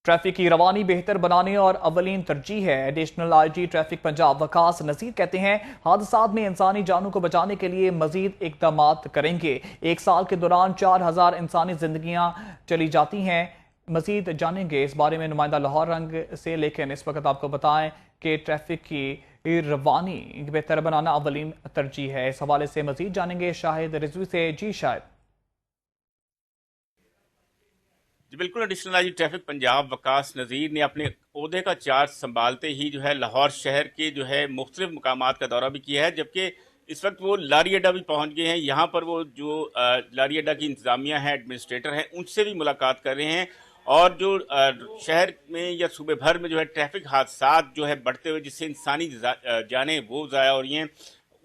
Traffic की रवानी बेहतर बनाने और अवलीन तरजीह है। Additional IG traffic Punjab Waqas Nazir कहते हैं हादसात में इंसानी जानों को बचाने के लिए मजीद इक़दामात करेंगे। एक साल के दौरान 4000 इंसानी जिंदगियां चली जाती हैं। मजीद जानेंगे इस बारे में नुमाइंदा लाहौर रंग से, लेकिन इस वक्त आपको बताएं कि ट्रैफिक की रवानी बेहतर बनाना अवलीन तरजीह है। इस हवाले से मजीद जानेंगे शाहिद रिजवी से। जी शाहिद। जी बिल्कुल, additional IG traffic Punjab Waqas Nazir ने अपने ओहदे का चार्ज संभालते ही जो है लाहौर शहर के जो है मुख्तलिफ मकामात का दौरा भी किया है, जबकि इस वक्त वो लारी अड्डा भी पहुंच गए हैं। यहाँ पर वो जो लारी अड्डा की इंतजामिया है, एडमिनिस्ट्रेटर हैं, उनसे भी मुलाकात कर रहे हैं। और जो शहर में या सूबे भर में जो है ट्रैफिक हादसात जो है बढ़ते हुए, जिससे इंसानी जानें वो ज़ाया हो रही हैं,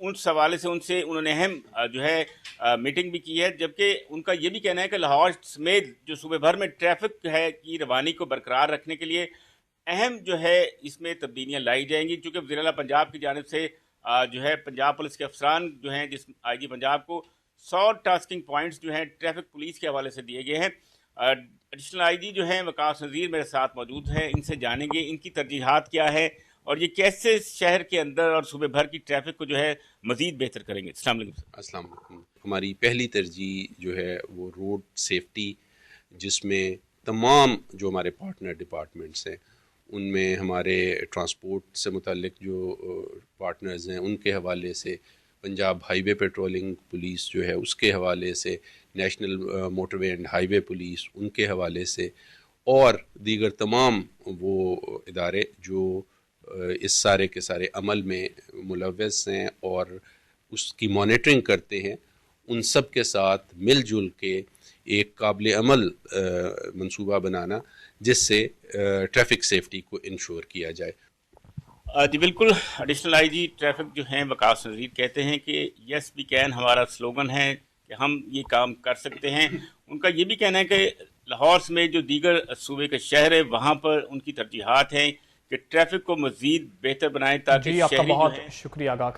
उस हवाले से उनसे उन्होंने अहम जो है मीटिंग भी की है। जबकि उनका ये भी कहना है कि लाहौर समेत जो सूबे भर में ट्रैफिक है की रवानी को बरकरार रखने के लिए अहम जो है इसमें तब्दीलियां लाई जाएंगी। चूँकि वज़ीर आला पंजाब की जानिब से जो है पंजाब पुलिस के अफसरान जो हैं, जिस आईजी पंजाब को 100 टास्किंग पॉइंट्स जो हैं ट्रैफिक पुलिस के हवाले से दिए गए हैं। एडिशनल आईजी जो हैं वकास नज़ीर मेरे साथ मौजूद हैं, इनसे जानेंगे इनकी तरजीहात क्या है और ये कैसे शहर के अंदर और सूबे भर की ट्रैफिक को जो है मज़ीद बेहतर करेंगे। अस्सलाम वालेकुम। हमारी पहली तरजीह जो है वो रोड सेफ्टी, जिसमें तमाम जो हमारे पार्टनर डिपार्टमेंट्स हैं उनमें हमारे ट्रांसपोर्ट से मुतल्लिक जो पार्टनर्स हैं उनके हवाले से पंजाब हाईवे पेट्रोलिंग पुलिस जो है उसके हवाले से, national motorway and highway police उनके हवाले से, और दीगर तमाम वो इदारे जो इस सारे के सारे अमल में मुलव्वस हैं और उसकी मॉनिटरिंग करते हैं, उन सब के साथ मिलजुल के एक काबिल अमल मंसूबा बनाना जिससे ट्रैफिक सेफ्टी को इंश्योर किया जाए। जी बिल्कुल, एडिशनल आईजी ट्रैफिक जो हैं वकास नज़ीर कहते हैं कि यस वी कैन हमारा स्लोगन है कि हम ये काम कर सकते हैं। उनका ये भी कहना है कि लाहौर में जो दीगर सूबे के शहर है वहाँ पर उनकी तरजीहात हैं कि ट्रैफिक को मज़ीद बेहतर बनाएं ताकि जी आपका बहुत शुक्रिया आगाह।